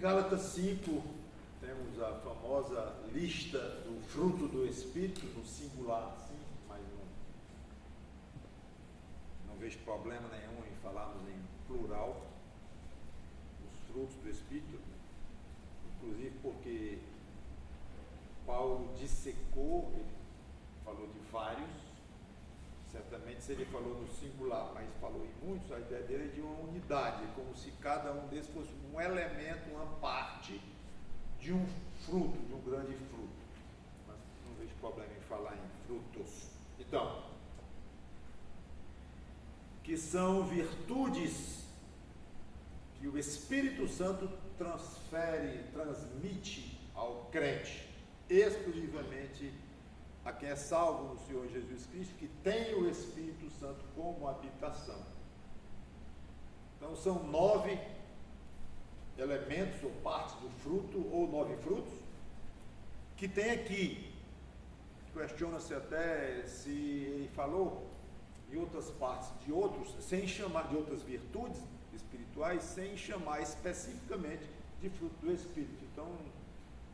Gálatas 5, temos a famosa lista do fruto do Espírito, no singular, sim, mas não vejo problema nenhum em falarmos em plural, os frutos do Espírito, inclusive porque Paulo dissecou, ele falou de vários, certamente se ele falou no singular, mas falou em muitos, a ideia dele é de uma unidade, como se cada um desses fosse um elemento, uma parte de um fruto, de um grande fruto. Mas não vejo problema em falar em frutos. Então, que são virtudes que o Espírito Santo transmite ao crente, exclusivamente a quem é salvo no Senhor Jesus Cristo, que tem o Espírito Santo como habitação. Então são 9 elementos ou partes do fruto, ou 9 frutos, que tem aqui. Questiona-se até se ele falou de outras partes, de outros, sem chamar de outras virtudes espirituais, sem chamar especificamente de fruto do Espírito. Então,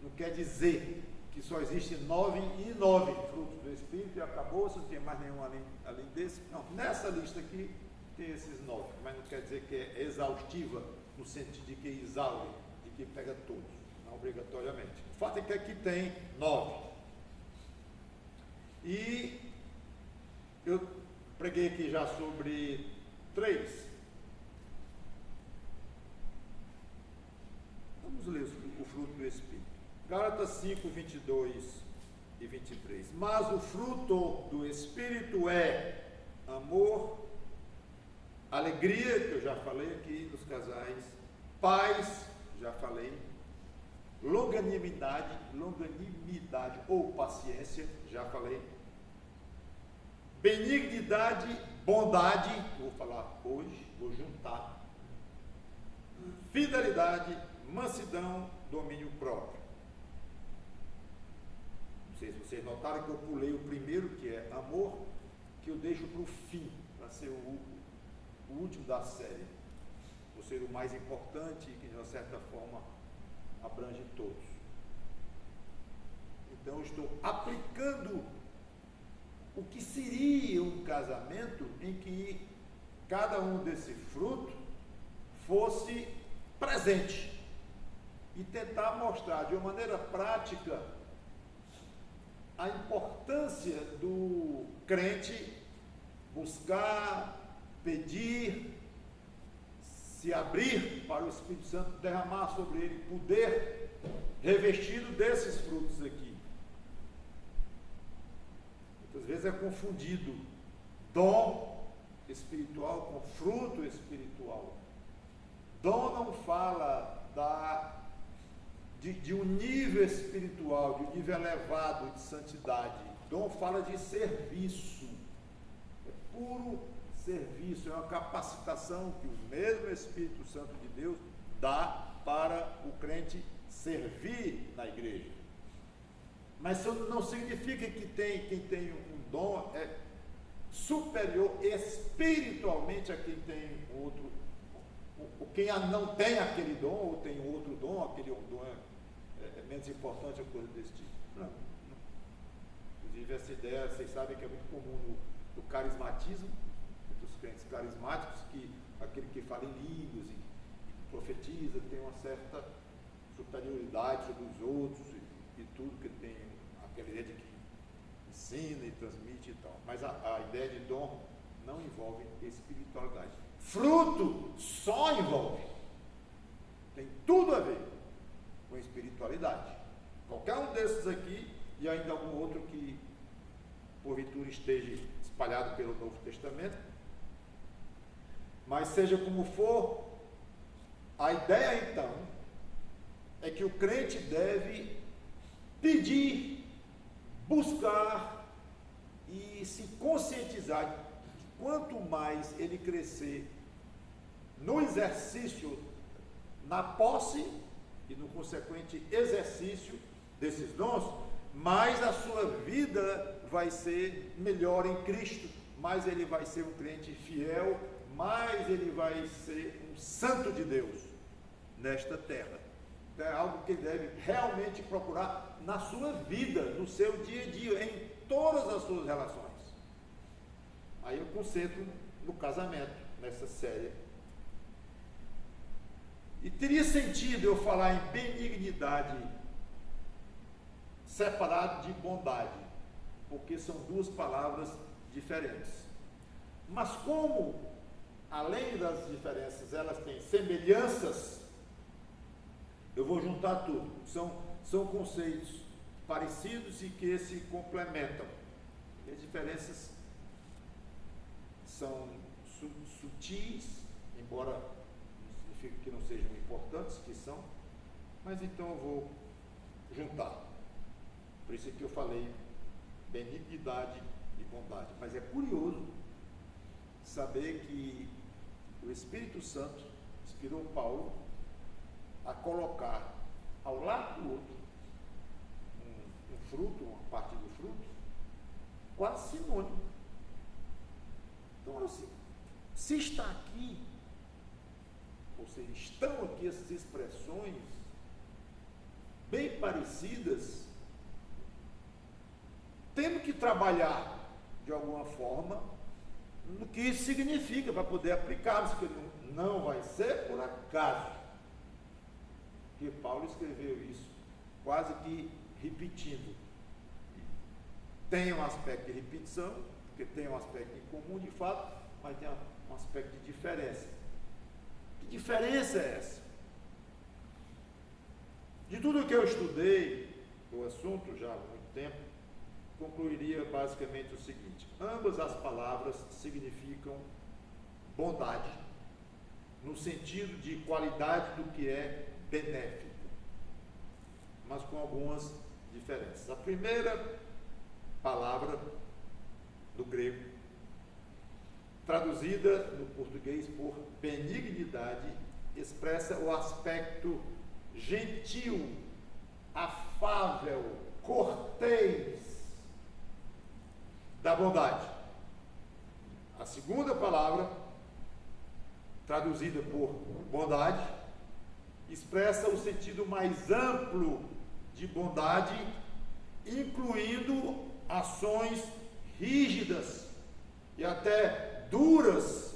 não quer dizer que só existem 9 e 9 frutos do Espírito e acabou, se não tem mais nenhum além desse. Não, nessa lista aqui tem esses 9, mas não quer dizer que é exaustiva, no sentido de que exaure, de que pega todos, não obrigatoriamente. O fato é que aqui tem 9. E eu preguei aqui já sobre 3. Vamos ler o fruto do Espírito. Gálatas 5, 22 e 23. Mas o fruto do Espírito é amor, alegria, que eu já falei aqui nos casais, paz, já falei, longanimidade ou paciência, já falei, benignidade, bondade, vou falar hoje, vou juntar, fidelidade, mansidão, domínio próprio. Não sei se vocês notaram que eu pulei o primeiro, que é amor, que eu deixo para o fim, para ser o último da série, por ser o mais importante e que de uma certa forma abrange todos. Então eu estou aplicando o que seria um casamento em que cada um desse fruto fosse presente e tentar mostrar de uma maneira prática a importância do crente buscar, pedir, se abrir para o Espírito Santo derramar sobre ele poder revestido desses frutos aqui. Muitas vezes é confundido dom espiritual com fruto espiritual. Dom não fala de um nível espiritual, de um nível elevado de santidade. Dom fala de serviço. É puro serviço, é uma capacitação que o mesmo Espírito Santo de Deus dá para o crente servir na igreja. Mas isso não significa que quem tem um dom é superior espiritualmente a quem tem outro, quem não tem aquele dom ou tem outro dom, aquele dom é menos importante, ou coisa desse tipo. Não. Inclusive essa ideia, vocês sabem que é muito comum no carismatismo, dos crentes carismáticos, que aquele que fala em línguas e profetiza tem uma certa superioridade sobre os outros e tudo, que tem aquela ideia de que ensina e transmite e tal. Mas a ideia de dom não envolve espiritualidade. Fruto só envolve, tem tudo a ver com espiritualidade. Qualquer um desses aqui e ainda algum outro que porventura esteja espalhado pelo Novo Testamento, mas seja como for, a ideia então é que o crente deve pedir, buscar e se conscientizar de que quanto mais ele crescer no exercício, na posse e no consequente exercício desses dons, mais a sua vida vai ser melhor em Cristo, mais ele vai ser um crente fiel, mais ele vai ser um santo de Deus nesta terra. É algo que ele deve realmente procurar na sua vida, no seu dia a dia, em todas as suas relações. Aí eu concentro no casamento, nessa série. E teria sentido eu falar em benignidade separado de bondade, porque são duas palavras diferentes. Mas como, além das diferenças, elas têm semelhanças, eu vou juntar tudo. São conceitos parecidos e que se complementam. E as diferenças são sutis, embora não signifique que não sejam importantes, que são, mas então eu vou juntar. Por isso é que eu falei benignidade e bondade. Mas é curioso saber que o Espírito Santo inspirou Paulo a colocar ao lado do outro um fruto, uma parte do fruto, quase sinônimo. Então, assim, se está aqui, ou seja, estão aqui essas expressões bem parecidas, temos que trabalhar de alguma forma no que isso significa para poder aplicarmos, porque não vai ser por acaso que Paulo escreveu isso, quase que repetindo. Tem um aspecto de repetição, porque tem um aspecto em comum de fato, mas tem um aspecto de diferença. Que diferença é essa? De tudo que eu estudei o assunto já há muito tempo, concluiria basicamente o seguinte: ambas as palavras significam bondade, no sentido de qualidade do que é benéfico, mas com algumas diferenças. A primeira palavra do grego, traduzida no português por benignidade, expressa o aspecto gentil, afável, cortês da bondade. A segunda palavra, traduzida por bondade, expressa o sentido mais amplo de bondade, incluindo ações rígidas e até duras,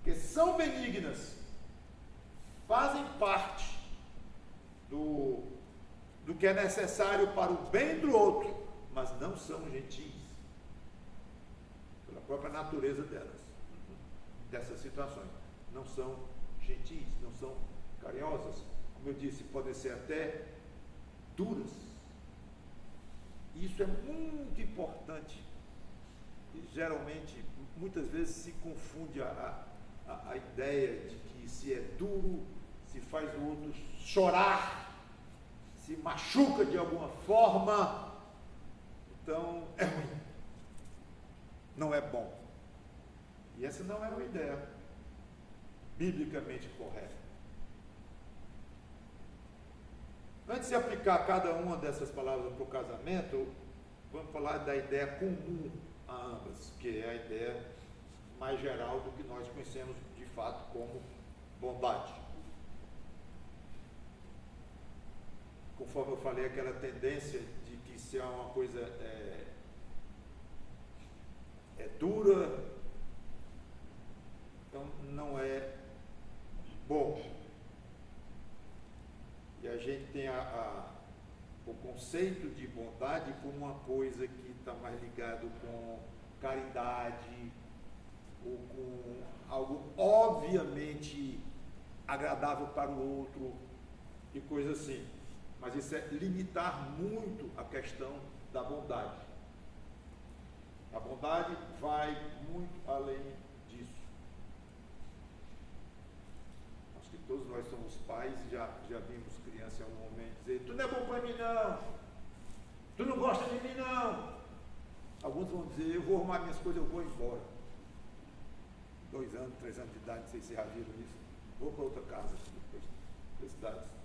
que são benignas, fazem parte do que é necessário para o bem do outro, mas não são gentis, pela própria natureza delas, dessas situações. Não são gentis, não são carinhosas, como eu disse, podem ser até duras. Isso é muito importante. E geralmente, muitas vezes se confunde a ideia de que se é duro, se faz o outro chorar, se machuca de alguma forma, então é ruim, não é bom. E essa não é uma ideia biblicamente correta. Antes de aplicar cada uma dessas palavras para o casamento, vamos falar da ideia comum a ambas, que é a ideia mais geral do que nós conhecemos de fato como bondade. Conforme eu falei, aquela tendência de que se há uma coisa é dura, então não é bom. E a gente tem o conceito de bondade como uma coisa que está mais ligado com caridade, ou com algo obviamente agradável para o outro, e coisa assim. Mas isso é limitar muito a questão da bondade. A bondade vai muito além disso. Acho que todos nós somos pais e já vimos criança em algum momento dizer: tu não é bom para mim não, tu não gosta de mim não. Alguns vão dizer: eu vou arrumar minhas coisas, eu vou embora. 2 anos, 3 anos de idade, não sei se já viram isso. Vou para outra casa, depois das cidades.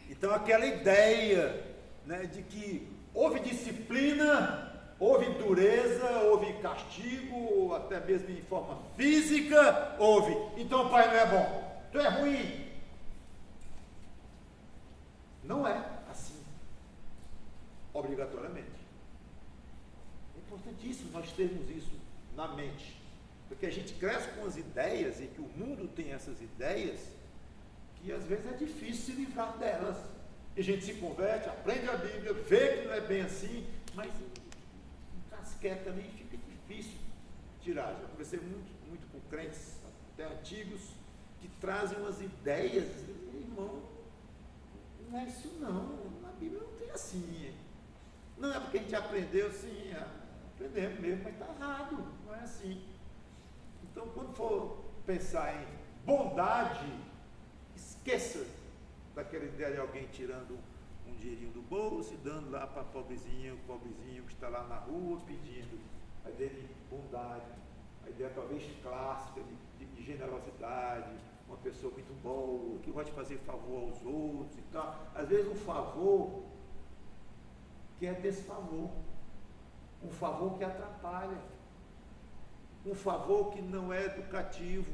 Então aquela ideia, né, de que houve disciplina, houve dureza, houve castigo, ou até mesmo em forma física, houve. Então o pai não é bom. tu é ruim. Não é assim, obrigatoriamente. É importantíssimo nós termos isso na mente, porque a gente cresce com as ideias, e que o mundo tem essas ideias, que às vezes é difícil se livrar delas. E a gente se converte, aprende a Bíblia, vê que não é bem assim, mas encasqueta ali e fica difícil tirar. Já conversei muito com crentes, até antigos, que trazem umas ideias, irmão, não é isso não, na Bíblia não tem assim. Não é porque a gente aprendeu, sim, aprendemos mesmo, mas está errado, não é assim. Então, quando for pensar em bondade, esqueça daquela ideia de alguém tirando um dinheirinho do bolso e dando lá para o pobrezinho que está lá na rua pedindo. A ideia de bondade, a ideia talvez clássica de generosidade, uma pessoa muito boa, que gosta de fazer favor aos outros e tal. Às vezes um favor que é desfavor, um favor que atrapalha, um favor que não é educativo,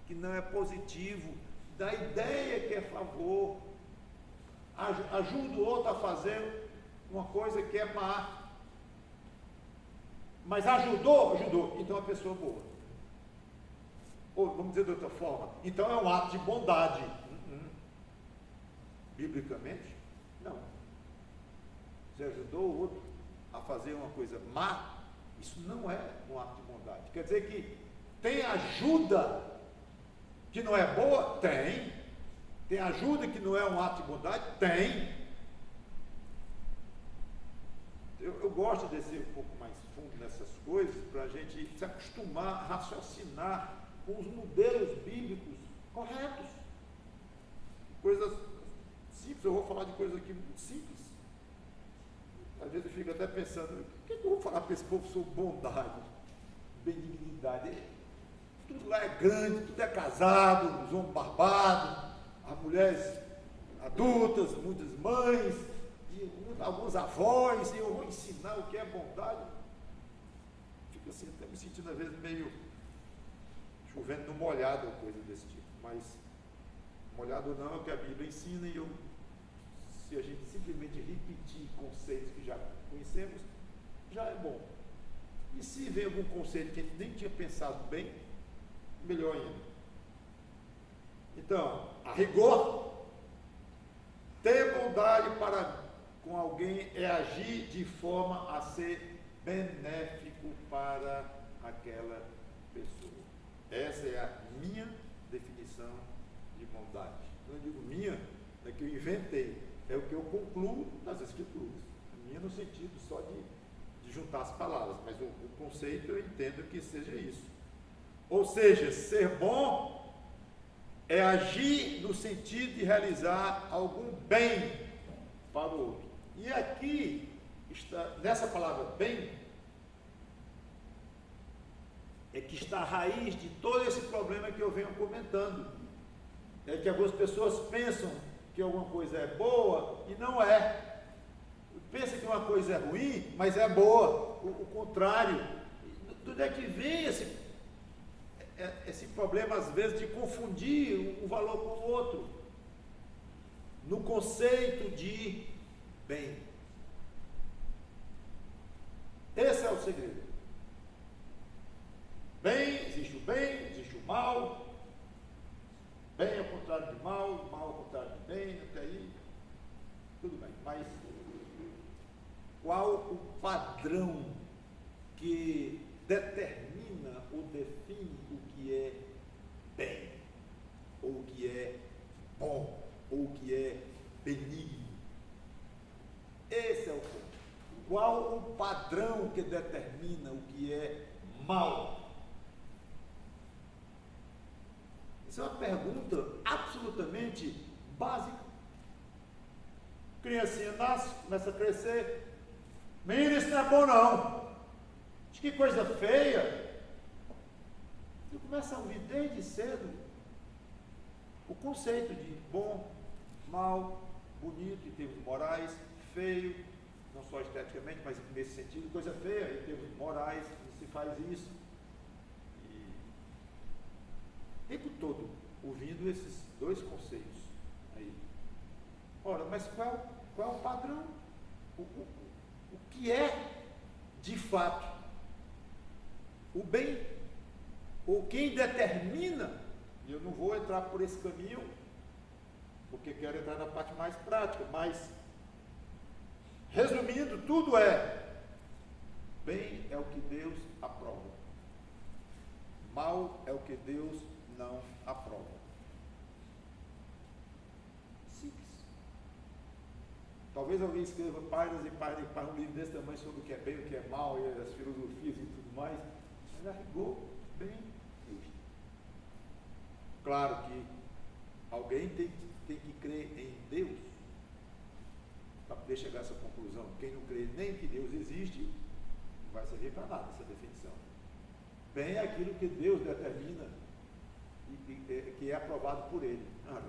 que não é positivo, da ideia que é favor, ajuda o outro a fazer uma coisa que é má, mas ajudou, então é uma pessoa boa. Ou vamos dizer de outra forma, então é um ato de bondade. Biblicamente, não. Você ajudou o outro a fazer uma coisa má, isso não é um ato de bondade. Quer dizer que tem ajuda que não é boa? Tem. Tem ajuda que não é um ato de bondade? Tem. Eu gosto de descer um pouco mais fundo nessas coisas, para a gente se acostumar a raciocinar com os modelos bíblicos corretos. Coisas simples, eu vou falar de coisas aqui muito simples. Às vezes eu fico até pensando, o que eu vou falar para esse povo sobre bondade, benignidade? Tudo lá é grande, tudo é casado, os homens barbados, as mulheres adultas, muitas mães, e alguns avós, e eu vou ensinar o que é bondade. Fico assim, até me sentindo às vezes meio chovendo no molhado, ou coisa desse tipo. Mas molhado não é o que a Bíblia ensina, e se a gente simplesmente repetir conceitos que já conhecemos, já é bom. E se vem algum conceito que a gente nem tinha pensado bem, melhor ainda. Então, a rigor, ter bondade para com alguém é agir de forma a ser benéfico para aquela pessoa. Essa é a minha definição de bondade. Quando eu digo minha, é que eu inventei, é o que eu concluo nas Escrituras. Minha no sentido só de juntar as palavras, mas o conceito eu entendo que seja isso. Ou seja, ser bom é agir no sentido de realizar algum bem para o outro. E aqui, nessa palavra bem, é que está a raiz de todo esse problema que eu venho comentando. É que algumas pessoas pensam que alguma coisa é boa e não é. Pensa que uma coisa é ruim, mas é boa. O contrário. De onde é que vem esse problema, às vezes, de confundir um valor com o outro? No conceito de bem. Esse é o segredo. Bem, existe o mal. Bem é o contrário de mal, mal é o contrário de bem, até aí, tudo bem. Mas qual o padrão que determina ou define o que é bem, ou o que é bom, ou o que é benigno? Esse é o ponto. Qual o padrão que determina o que é mal? Isso é uma pergunta absolutamente básica. Criancinha nasce, começa a crescer. Menino, isso não é bom não. Que coisa feia. Você começa a ouvir desde cedo o conceito de bom, mal, bonito em termos morais, feio, não só esteticamente, mas nesse sentido, coisa feia em termos morais, não se faz isso. E o tempo todo ouvindo esses dois conceitos aí. Ora, mas qual é o padrão? O que é, de fato, o bem? Ou quem determina? E eu não vou entrar por esse caminho, porque quero entrar na parte mais prática, mas, resumindo, tudo bem é o que Deus aprova. Mal é o que Deus não aprova. Simples. Talvez alguém escreva páginas e páginas um livro desse tamanho sobre o que é bem, o que é mal, e as filosofias e tudo mais. Mas a rigor, bem justo. Claro que alguém tem que crer em Deus para poder chegar a essa conclusão. Quem não crê nem que Deus existe, não vai servir para nada essa definição. Bem é aquilo que Deus determina e que é aprovado por Ele.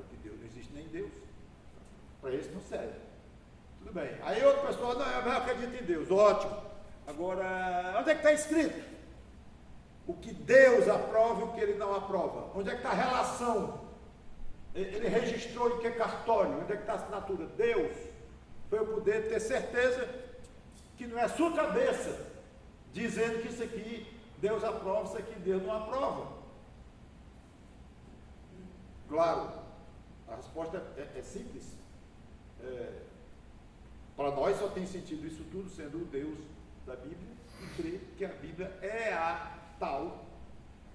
Que Deus não existe nem Deus. Para isso não serve. Tudo bem. Aí outra pessoa, não, eu acredito em Deus. Ótimo. Agora, onde é que está escrito? O que Deus aprova e o que Ele não aprova. Onde é que está a relação? Ele registrou em que cartório? Onde é que está a assinatura? Deus. Para eu poder ter certeza que não é sua cabeça dizendo que isso aqui Deus aprova, isso aqui Deus não aprova. Claro, a resposta é simples. Para nós só tem sentido isso tudo sendo o Deus da Bíblia e crer que a Bíblia é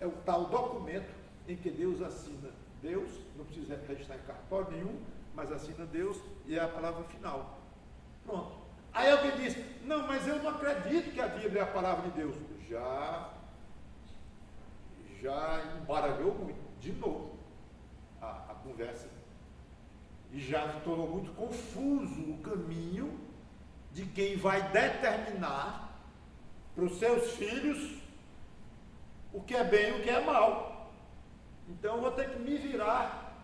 o tal documento em que Deus assina. Deus, não precisa registrar em cartório nenhum, mas assina Deus e é a palavra final. Pronto. Aí alguém diz, não, mas eu não acredito que a Bíblia é a palavra de Deus. Já embaralhou muito, de novo, a conversa. E já se tornou muito confuso o caminho de quem vai determinar para os seus filhos o que é bem e o que é mal. Então eu vou ter que me virar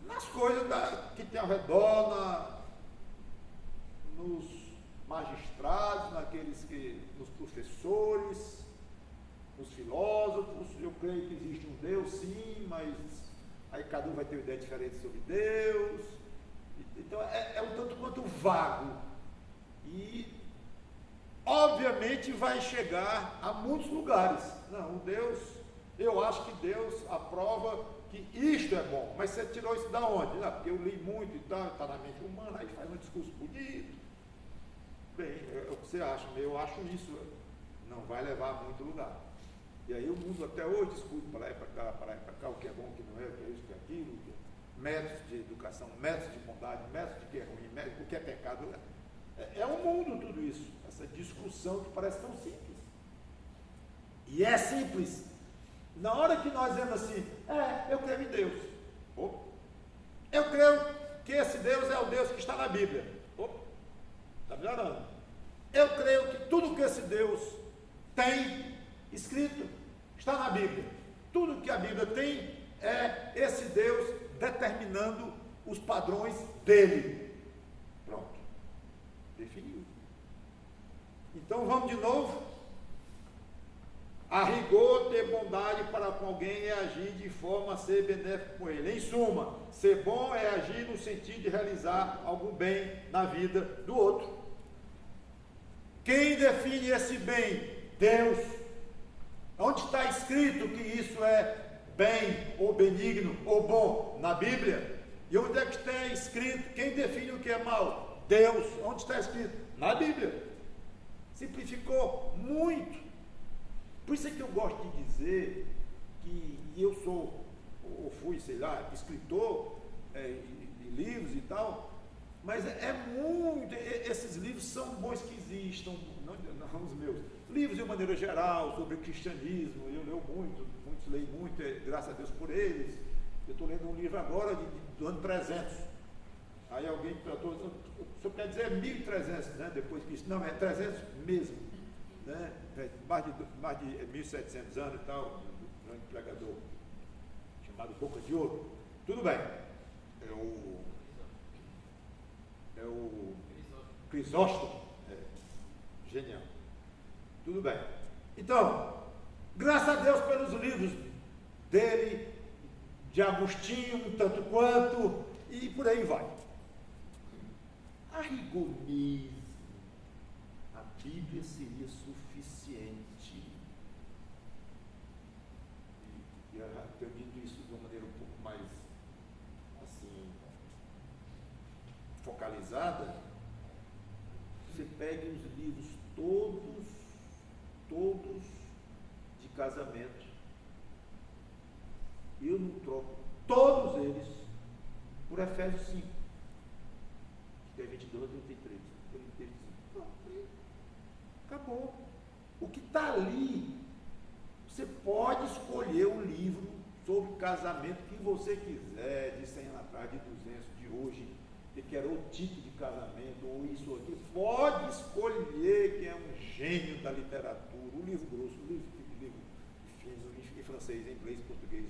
nas coisas que tem ao redor, nos magistrados, nos professores, nos filósofos. Eu creio que existe um Deus, sim, mas aí cada um vai ter uma ideia diferente sobre Deus. Então é um tanto quanto vago. E obviamente vai chegar a muitos lugares. Não, Deus, eu acho que Deus aprova que isto é bom. Mas você tirou isso da onde? Não, porque eu li muito e tal, está na mente humana, aí faz um discurso bonito. Bem, é o que você acha, eu acho isso. Não vai levar a muito lugar. E aí o mundo até hoje discute para lá e para cá, o que é bom, o que não é, o que é isso, o que é aquilo, métodos de educação, métodos de bondade, métodos de que é ruim, métodos, o que é pecado. É um mundo tudo isso, essa discussão que parece tão simples. E é simples. Na hora que nós dizemos assim, eu creio em Deus. Eu creio que esse Deus é o Deus que está na Bíblia. Está melhorando. Eu creio que tudo que esse Deus tem escrito está na Bíblia. Tudo que a Bíblia tem é esse Deus determinando os padrões dele. Pronto. Definiu. Então vamos de novo. A rigor, ter bondade para com alguém é agir de forma a ser benéfico com ele. Em suma, ser bom é agir no sentido de realizar algum bem na vida do outro. Quem define esse bem? Deus. Onde está escrito que isso é bem, ou benigno, ou bom? Na Bíblia. E onde é que está escrito? Quem define o que é mal? Deus. Onde está escrito? Na Bíblia. Simplificou muito. Por isso é que eu gosto de dizer que eu sou, ou fui, sei lá, escritor de livros e tal, mas muito, esses livros são bons que existam, não os meus. Livros de maneira geral, sobre o cristianismo, eu leio muito, muitos leem muito, graças a Deus por eles. Eu estou lendo um livro agora do ano 300. Aí alguém tratou, o senhor quer dizer 1300, né? Depois que isso, não, é 300 mesmo, né? Mais de 1700 anos e tal, um grande pregador chamado Boca de Ouro. Tudo bem. É o Crisóstomo. Genial. Tudo bem. Então, graças a Deus pelos livros dele, de Agostinho, um tanto quanto, e por aí vai. A rigor mesmo, a Bíblia seria suficiente. E eu tenho dito isso de uma maneira um pouco mais, assim, focalizada. Você pegue os livros todos de casamento. Eu não troco todos eles por Efésios 5, que é 22 a 33. Acabou. O que está ali, você pode escolher o livro sobre casamento que você quiser, de 100 anos atrás, de 200, de hoje, que quer outro tipo de casamento, ou isso ou aquilo. Pode escolher quem é um gênio da literatura, o livro grosso, o livro fino, em francês, em inglês, em português,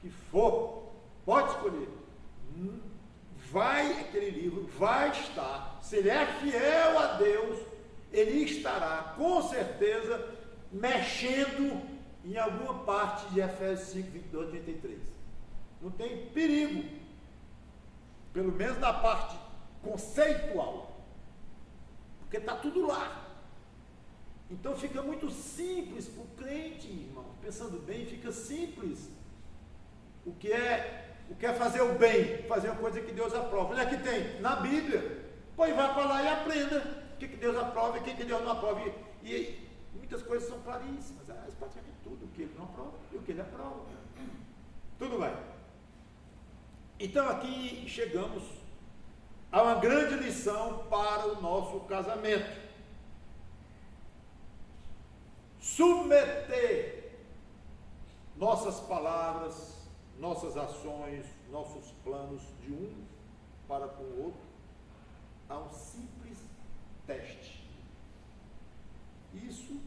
que for, pode escolher. Aquele livro vai estar, se ele é fiel a Deus, ele estará, com certeza, mexendo em alguma parte de Efésios 5, 22, 33. Não tem perigo, pelo menos na parte conceitual, porque está tudo lá. Então fica muito simples para o crente, irmão, pensando bem, fica simples. O que é fazer o bem, fazer uma coisa que Deus aprova. Olha, aqui tem, na Bíblia. Pois vai para lá e aprenda o que Deus aprova e o que Deus não aprova. E muitas coisas são claríssimas. Praticamente tudo, o que ele não aprova e o que ele aprova. Tudo bem. Então aqui chegamos a uma grande lição para o nosso casamento. Submeter nossas palavras, nossas ações, nossos planos de um para com o outro a um simples teste. Isso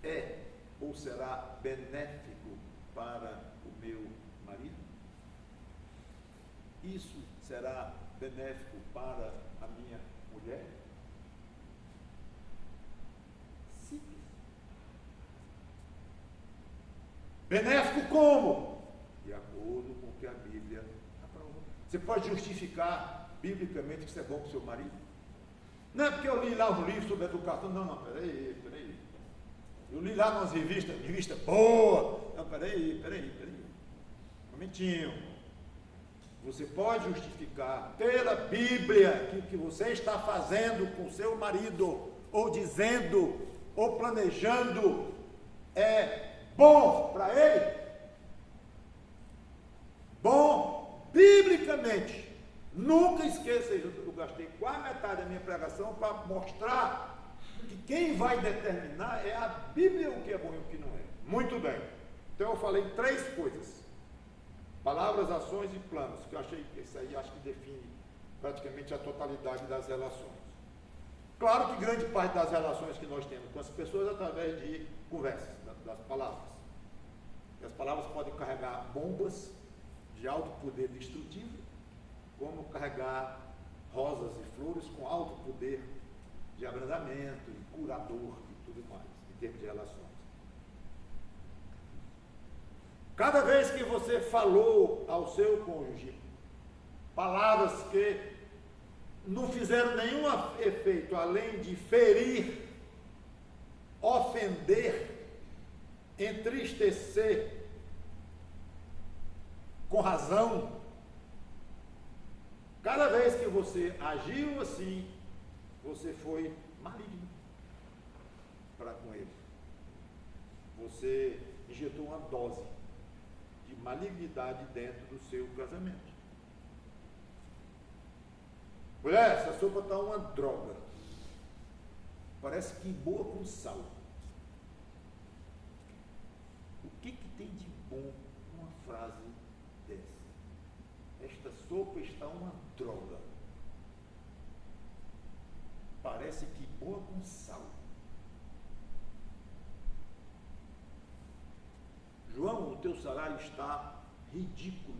é ou será benéfico para o meu marido? Isso será benéfico para a minha mulher? Simples. Benéfico como? De acordo com o que a Bíblia aprova. Você pode justificar biblicamente que isso é bom para o seu marido? Não é porque eu li lá um livro sobre educação. Não, peraí. Eu li lá umas revista boa. Não, peraí. Um momentinho. Você pode justificar pela Bíblia que o que você está fazendo com seu marido, ou dizendo, ou planejando, é bom para ele? Bom, biblicamente. Nunca esqueça isso. Eu gastei quase metade da minha pregação para mostrar que quem vai determinar é a Bíblia o que é bom e o que não é. Muito bem. Então eu falei 3 coisas. Palavras, ações e planos, que eu achei que isso aí acho que define praticamente a totalidade das relações. Claro que grande parte das relações que nós temos com as pessoas é através de conversas, das palavras. E as palavras podem carregar bombas de alto poder destrutivo, como carregar rosas e flores com alto poder de abrandamento e curador e tudo mais, em termos de relações. Cada vez que você falou ao seu cônjuge palavras que não fizeram nenhum efeito além de ferir, ofender, entristecer, com razão, cada vez que você agiu assim, você foi maligno para com ele. Você injetou uma dose de malignidade dentro do seu casamento. Mulher, essa sopa está uma droga. Parece que boa com sal. O que tem de bom numa frase dessa? Esta sopa está uma droga. Parece que boa com sal. João, o teu salário está ridículo.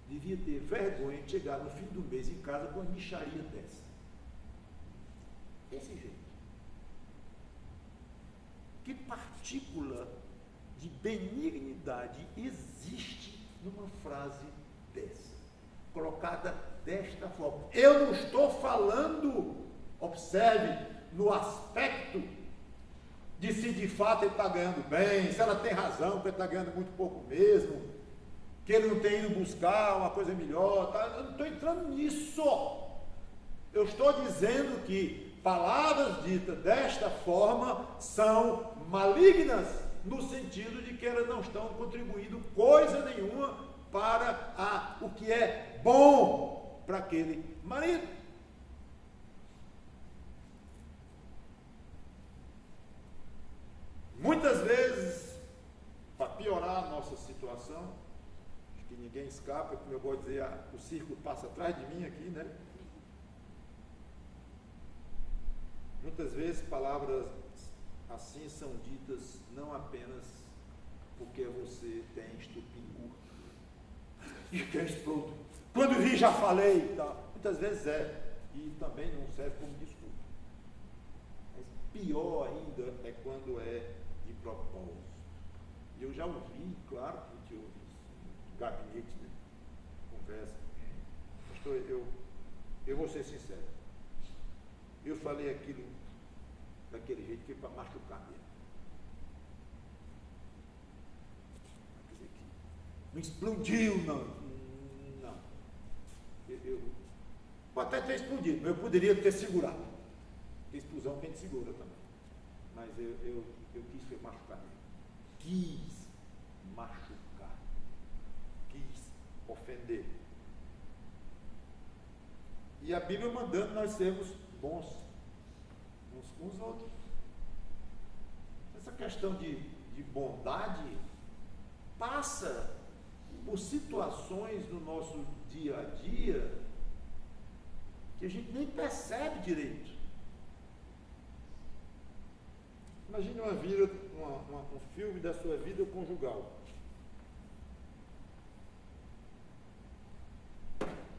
Devia ter vergonha de chegar no fim do mês em casa com uma mixaria dessa. Desse jeito. Que partícula de benignidade existe numa frase dessa, colocada desta forma. Eu não estou falando, observe, no aspecto de se de fato ele está ganhando bem, se ela tem razão, que ele está ganhando muito pouco mesmo, que ele não tem ido buscar uma coisa melhor, tá? Eu não estou entrando nisso. Eu estou dizendo que palavras ditas desta forma são malignas, no sentido de que elas não estão contribuindo coisa nenhuma para o que é bom para aquele marido. Muitas vezes, para piorar a nossa situação, acho que ninguém escapa, como eu vou dizer, o circo passa atrás de mim aqui, né? Muitas vezes palavras assim são ditas não apenas porque você tem estupim curto e quer explodir. Quando vi, já falei, tá? Muitas vezes e também não serve como desculpa. Mas pior ainda é quando é de propósito. E eu já ouvi, claro que a gente ouve isso, no gabinete, né? Conversa. Pastor, eu vou ser sincero. Eu falei aquilo daquele jeito que foi para machucar mesmo. Quer dizer que não explodiu, não. Eu pode até ter explodido, mas eu poderia ter segurado. Porque explosão quem segura também. Mas eu quis foi machucar mesmo. Quis machucar. Quis ofender. E a Bíblia mandando nós sermos bons uns com os outros. Essa questão de bondade passa por situações no nosso dia a dia que a gente nem percebe direito. Imagine um filme da sua vida conjugal.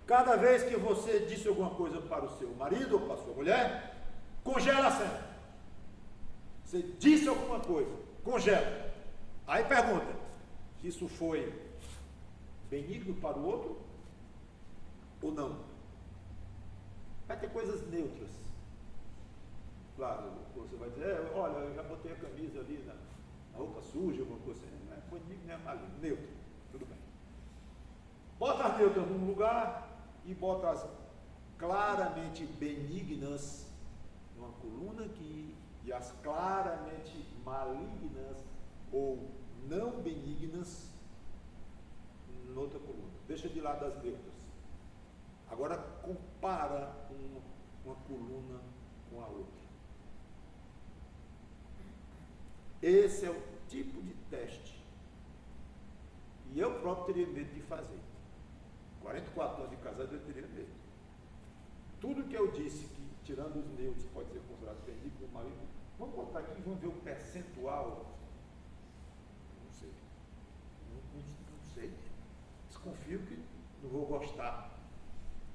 Cada vez que você disse alguma coisa para o seu marido ou para a sua mulher, congela a cena. Você disse alguma coisa, congela. Aí pergunta, isso foi benigno para o outro ou não? Vai ter coisas neutras. Claro, você vai dizer, olha, eu já botei a camisa ali na roupa suja, alguma coisa assim. Não é benigno, não é maligno, neutro, tudo bem. Bota as neutras num lugar e bota as claramente benignas numa coluna aqui e as claramente malignas ou não benignas noutra coluna. Deixa de lado as neutras. Agora compara uma coluna com a outra. Esse é o tipo de teste. E eu próprio teria medo de fazer. 44 anos de casado eu teria medo. Tudo que eu disse que, tirando os neutros, pode ser considerado benigno ou maligno, vamos botar aqui e vamos ver o percentual. Não sei. Não sei. Desconfio que não vou gostar.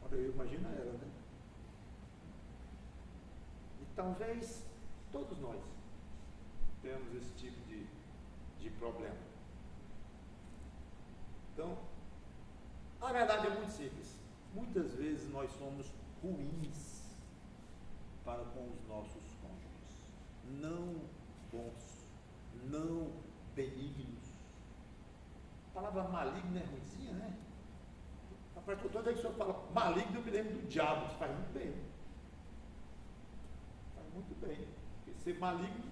Olha, eu imagino ela, né? E talvez todos nós temos esse tipo de problema. Então, a verdade é muito simples. Muitas vezes nós somos ruins para com os nossos cônjuges. Não bons, não benignos. A palavra maligno é ruimzinha, né? Rapaz, toda vez que o senhor fala maligno, eu me lembro do diabo, que faz muito bem. Faz muito bem. Porque ser maligno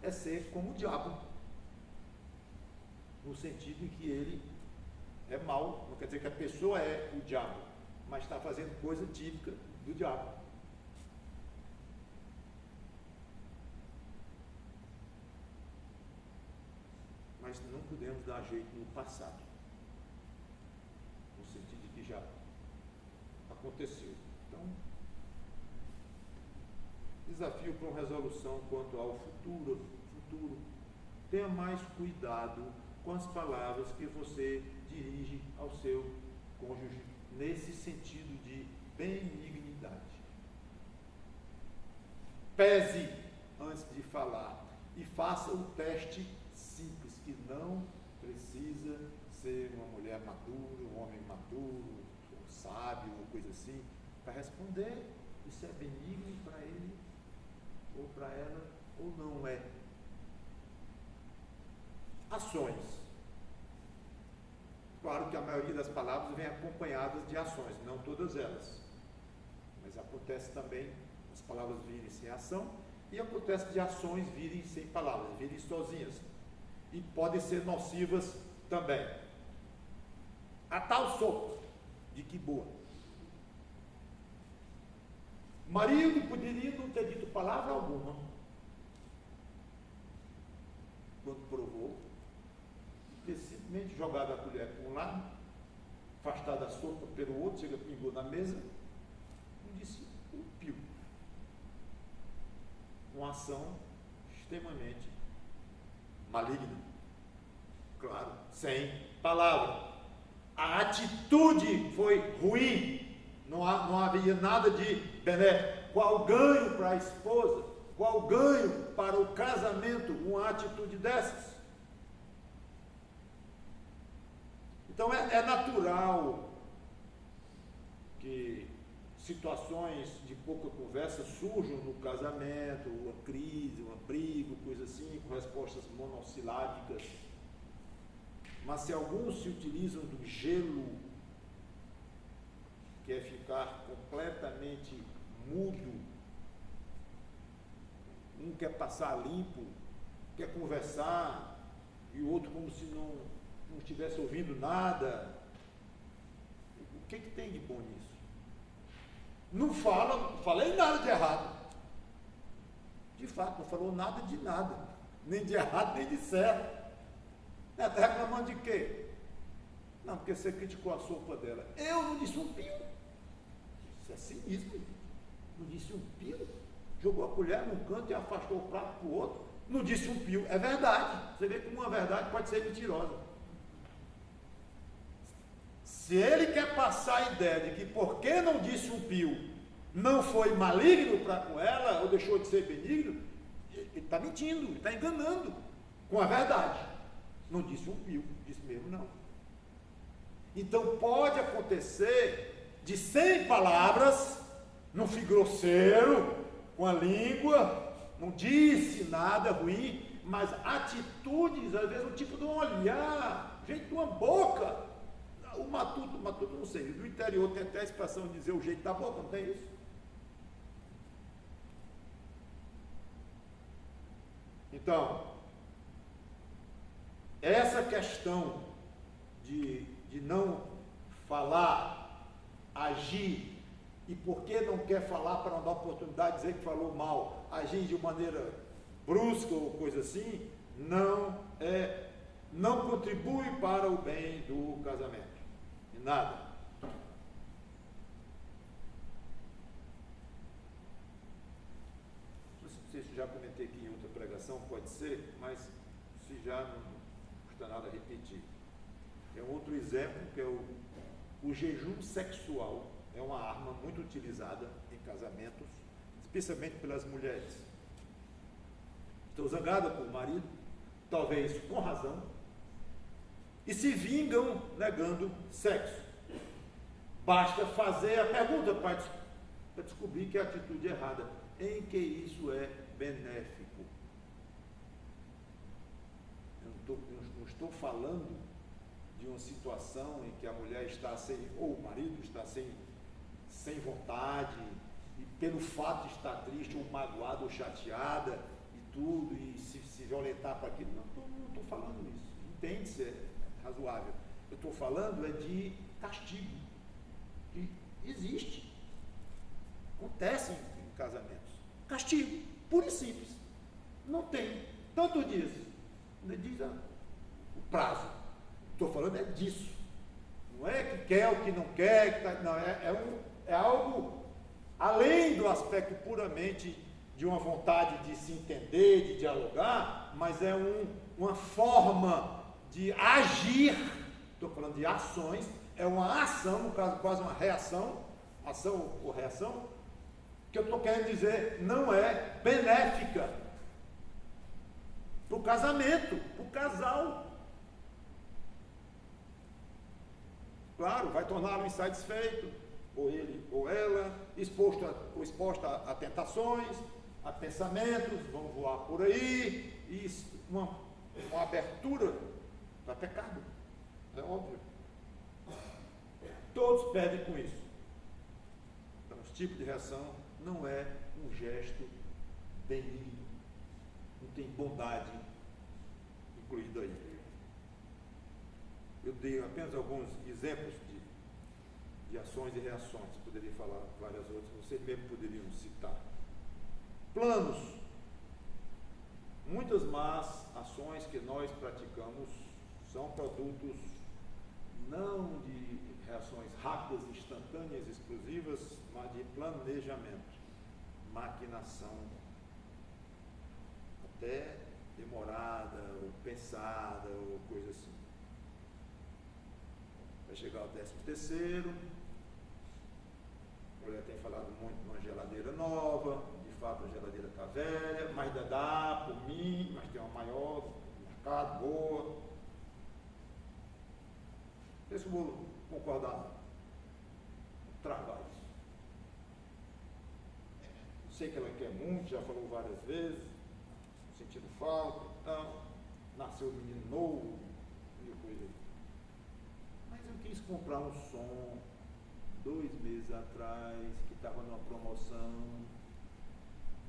é ser como o diabo. No sentido em que ele é mau, não quer dizer que a pessoa é o diabo, mas está fazendo coisa típica do diabo. Mas não podemos dar jeito no passado, no sentido de que já aconteceu. Então, desafio para uma resolução quanto ao futuro. Tenha mais cuidado com as palavras que você dirige ao seu cônjuge nesse sentido de benignidade. Pese antes de falar e faça um teste simples que não ser uma mulher madura, um homem maduro, ou sábio, ou coisa assim, para responder se é benigno para ele, ou para ela, ou não é. Ações. Claro que a maioria das palavras vem acompanhadas de ações, não todas elas. Mas acontece também as palavras virem sem ação, e acontece de ações virem sem palavras, virem sozinhas. E podem ser nocivas também. A tal sopa de que boa. Marido poderia não ter dito palavra alguma quando provou, ter simplesmente jogado a colher para um lado, afastado a sopa pelo outro, chega, pingou na mesa, não disse um pio. Uma ação extremamente maligna. Claro, sem palavra. A atitude foi ruim, não havia nada de benéfico. Qual ganho para a esposa? Qual ganho para o casamento uma atitude dessas? Então é natural que situações de pouca conversa surjam no casamento, uma crise, uma briga, coisa assim, com respostas monossilábicas. Mas se alguns se utilizam do gelo, que é ficar completamente mudo, um quer passar limpo, quer conversar, e o outro como se não estivesse ouvindo nada, o que tem de bom nisso? Não falei nada de errado. De fato, não falou nada de nada, nem de errado, nem de certo. Está reclamando de quê? Não, porque você criticou a sopa dela. Eu não disse um pio. Isso é cinismo. Não disse um pio. Jogou a colher num canto e afastou o prato para o outro. Não disse um pio. É verdade. Você vê como uma verdade pode ser mentirosa. Se ele quer passar a ideia de que porque não disse um pio, não foi maligno para com ela, ou deixou de ser benigno, ele está mentindo, ele está enganando com a verdade. Não disse um pio, disse mesmo não. Então pode acontecer de 100 palavras, não fui grosseiro com a língua, não disse nada ruim, mas atitudes, às vezes o tipo de um olhar, jeito de uma boca. O matuto não sei, no interior tem até a expressão de dizer o jeito da boca, não tem isso? Então, essa questão de não falar, agir, e porque não quer falar para não dar oportunidade de dizer que falou mal, agir de maneira brusca ou coisa assim, não contribui para o bem do casamento. E nada. Não sei se já comentei aqui em outra pregação, pode ser, mas se já não custa nada repetir. Tem um outro exemplo que é o jejum sexual. É uma arma muito utilizada em casamentos, especialmente pelas mulheres. Estão zangadas com o marido, talvez com razão, e se vingam negando sexo. Basta fazer a pergunta para descobrir que a atitude é errada. Em que isso é benéfico? Eu não estou falando de uma situação em que a mulher está ou o marido está sem vontade, e pelo fato de estar triste, ou magoada, ou chateada, e tudo, e se violentar para aquilo. Não estou falando isso. Entende-se, é razoável. Eu estou falando de castigo, que existe. Acontece em casamentos. Castigo, puro e simples. Não tem. Tanto diz o prazo. Estou falando disso. Não é que quer ou que não quer, não, é algo além do aspecto puramente de uma vontade de se entender, de dialogar, mas é uma forma de agir. Estou falando de ações, é uma ação, no caso quase uma reação, ação ou reação, que eu estou querendo dizer não é benéfica para o casamento, para o casal. Claro, vai torná-lo insatisfeito, ou ele ou ela, exposta a tentações, a pensamentos, vão voar por aí, e uma abertura para pecado. É óbvio. Todos perdem com isso. Então, esse tipo de reação não é um gesto benigno. Não tem bondade incluída aí. Eu dei apenas alguns exemplos de ações e reações. Poderia falar várias outras, vocês mesmo poderiam citar. Planos. Muitas más ações que nós praticamos são produtos não de reações rápidas, instantâneas, explosivas, mas de planejamento, maquinação, até demorada, ou pensada, ou coisa assim. Vai chegar o 13º, a mulher tem falado muito numa geladeira nova, de fato a geladeira está velha, mas ainda dá por mim, mas tem uma maior, mercado, boa. Esse eu vou concordar, não. Trabalho. Sei que ela quer muito, já falou várias vezes, sentindo falta, então, nasceu um menino novo, e coisa aí. Mas eu quis comprar um som 2 meses atrás, que estava numa promoção,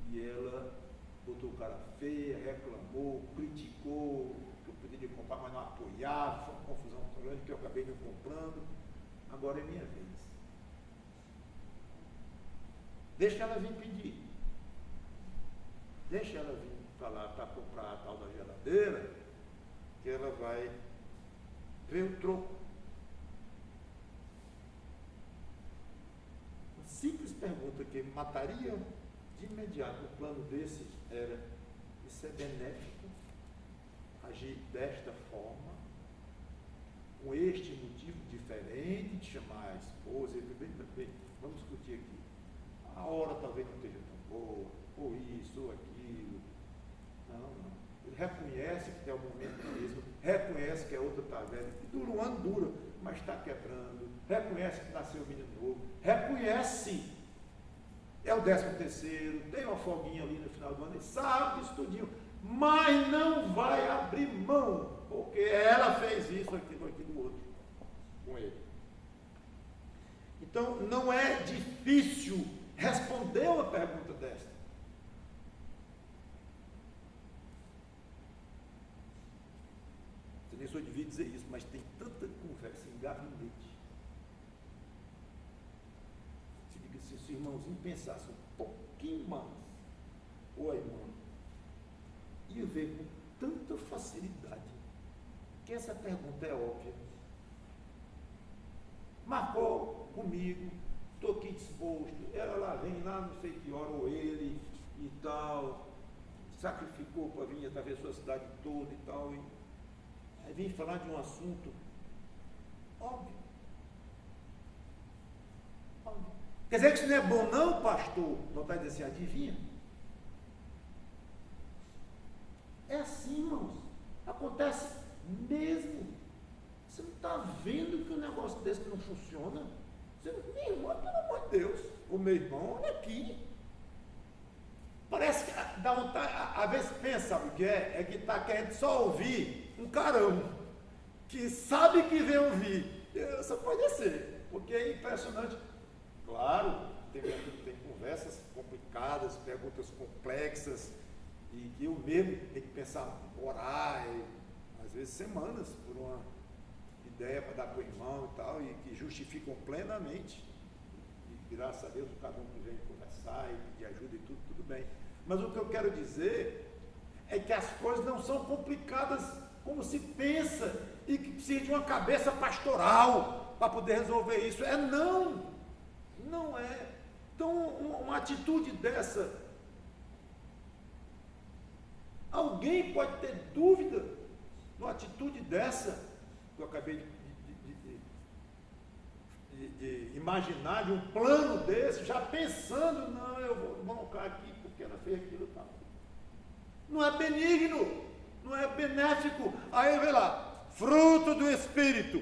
e ela botou cara feia, reclamou, criticou, que eu poderia comprar, mas não apoiava, foi uma confusão tão grande que eu acabei não comprando. Agora é minha vez. Deixa ela vir pedir. Deixa ela vir falar para comprar a tal da geladeira, que ela vai ver o troco. Uma simples pergunta que mataria de imediato um plano desse era: isso é benéfico? Agir desta forma, com este motivo diferente de chamar a esposa, e bem, vamos discutir aqui. A hora talvez não esteja tão boa, ou isso, ou aquilo. Não. Ele reconhece que tem um momento mesmo, reconhece que a outra está velha, e dura um ano, dura, mas está quebrando, reconhece que nasceu um menino novo, reconhece, é o 13º, tem uma folguinha ali no final do ano, ele sabe disso tudinho, mas não vai abrir mão, porque ela fez isso, aquilo, outro, com ele. Então, não é difícil responder uma pergunta desta. Eu nem sou de vir dizer isso, mas tem tanta conversa em gabinete. Se diga, se os irmãozinhos pensassem um pouquinho mais, ou a irmã, ia ver com tanta facilidade que essa pergunta é óbvia. Marcou comigo, estou aqui disposto, ela lá vem, lá não sei que hora, ou ele e tal, sacrificou para vir atravessar a cidade toda e tal, aí vem falar de um assunto óbvio. Quer dizer que isso não é bom não, pastor? Não está dizendo assim, adivinha? É assim, irmãos, acontece mesmo. Você não está vendo que um negócio desse não funciona? Você não, minha irmã, pelo amor de Deus, o meu irmão, olha aqui. Parece que dá vontade, às vezes pensa, sabe o que é? É que está querendo só ouvir um carão, que sabe que vem ouvir. Só pode ser, porque é impressionante. Claro, tem conversas complicadas, perguntas complexas, e que eu mesmo tenho que pensar, orar, às vezes semanas, por uma ideia para dar para o irmão e tal, e que justificam plenamente, e graças a Deus cada um que vem conversar e pedir ajuda e tudo bem. Mas o que eu quero dizer é que as coisas não são complicadas como se pensa, e que precisa de uma cabeça pastoral para poder resolver isso. Não é. Então, uma atitude dessa, alguém pode ter dúvida numa atitude dessa, que eu acabei de imaginar, de um plano desse, já pensando, não, eu vou bancar aqui porque ela fez aquilo e tal. Não é benigno, não é benéfico. Aí vem lá, fruto do Espírito.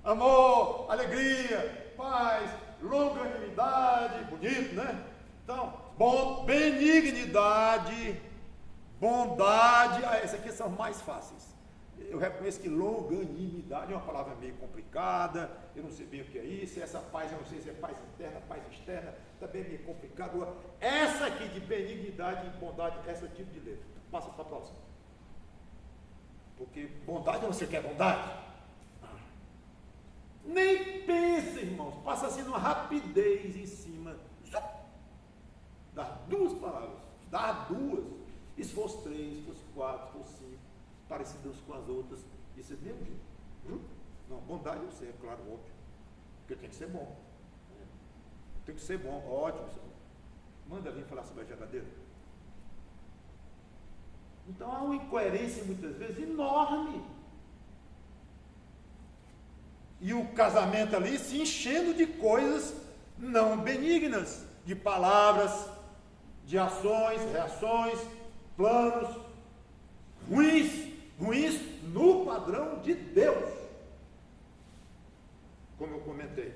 amor, alegria, paz, longanimidade, bonito, né? Então, benignidade, bondade, esses aqui são mais fáceis. Eu reconheço que longanimidade é uma palavra meio complicada, eu não sei bem o que é isso, essa paz, eu não sei se é paz interna, paz externa, também é meio complicado. Essa aqui de benignidade e bondade, essa é o tipo de letra. Passa para a próxima. Porque bondade, você quer bondade? Nem pensa, irmãos, passa assim numa rapidez em cima das duas palavras, das duas. E se fosse 3, se fosse 4, se fosse 5, parecidas com as outras, isso é do mesmo jeito. Não, bondade eu sei, é claro, óbvio. Porque tem que ser bom. Tem que ser bom, ótimo. Manda vir falar sobre a geladeira. Então há uma incoerência muitas vezes enorme. E o casamento ali se enchendo de coisas não benignas, de palavras, de ações, reações, planos ruins no padrão de Deus. Como eu comentei.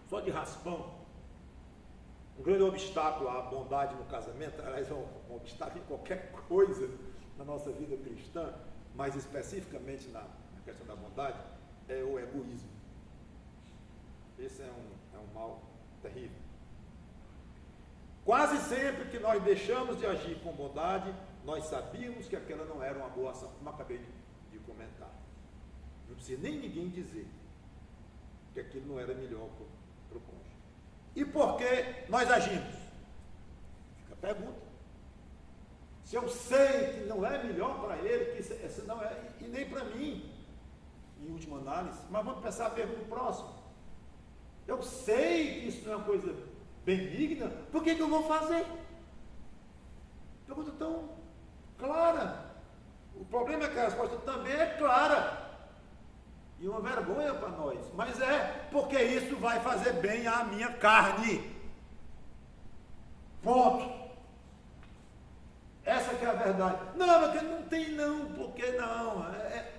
Só de raspão, um grande obstáculo à bondade no casamento, aliás, é um obstáculo em qualquer coisa na nossa vida cristã, mas especificamente na questão da bondade, é o egoísmo. Esse é um mal terrível. Quase sempre que nós deixamos de agir com bondade, nós sabíamos que aquela não era uma boa ação, como acabei de comentar. Não precisa nem ninguém dizer que aquilo não era melhor para o cônjuge. E por que nós agimos? Fica a pergunta. Se eu sei que não é melhor para ele, que isso não é, e nem para mim, em última análise, mas vamos pensar a pergunta próxima. Eu sei que isso não é uma coisa benigna, por que eu vou fazer? Pergunta tão clara. O problema é que a resposta também é clara. E uma vergonha para nós. Mas é porque isso vai fazer bem à minha carne. Ponto. Essa que é a verdade. Não, porque não tem não. Por que não?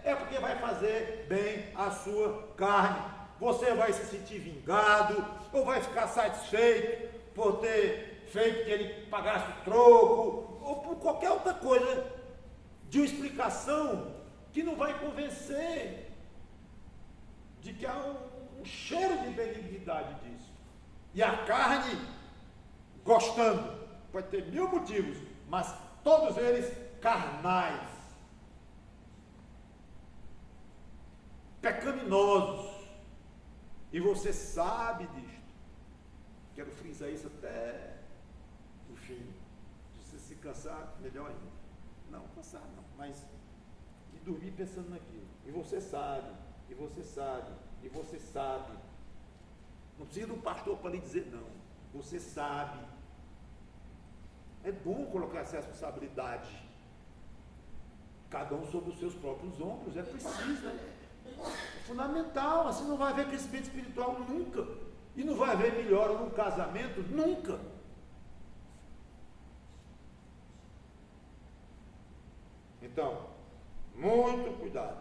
É porque vai fazer bem à sua carne. Você vai se sentir vingado, ou vai ficar satisfeito por ter feito que ele pagasse o troco, ou por qualquer outra coisa de uma explicação que não vai convencer de que há um cheiro de benignidade disso. E a carne gostando. Pode ter 1000 motivos, mas todos eles carnais, pecaminosos. E você sabe disto. Quero frisar isso até o fim. Se você se cansar, melhor ainda. Não, cansar não, mas e dormir pensando naquilo. E você sabe, e você sabe, e você sabe. Não precisa de um pastor para lhe dizer não. Você sabe. É bom colocar essa responsabilidade. Cada um sobre os seus próprios ombros. É preciso, é fundamental. Assim não vai haver crescimento espiritual nunca. E não vai haver melhora num casamento nunca. Então, muito cuidado.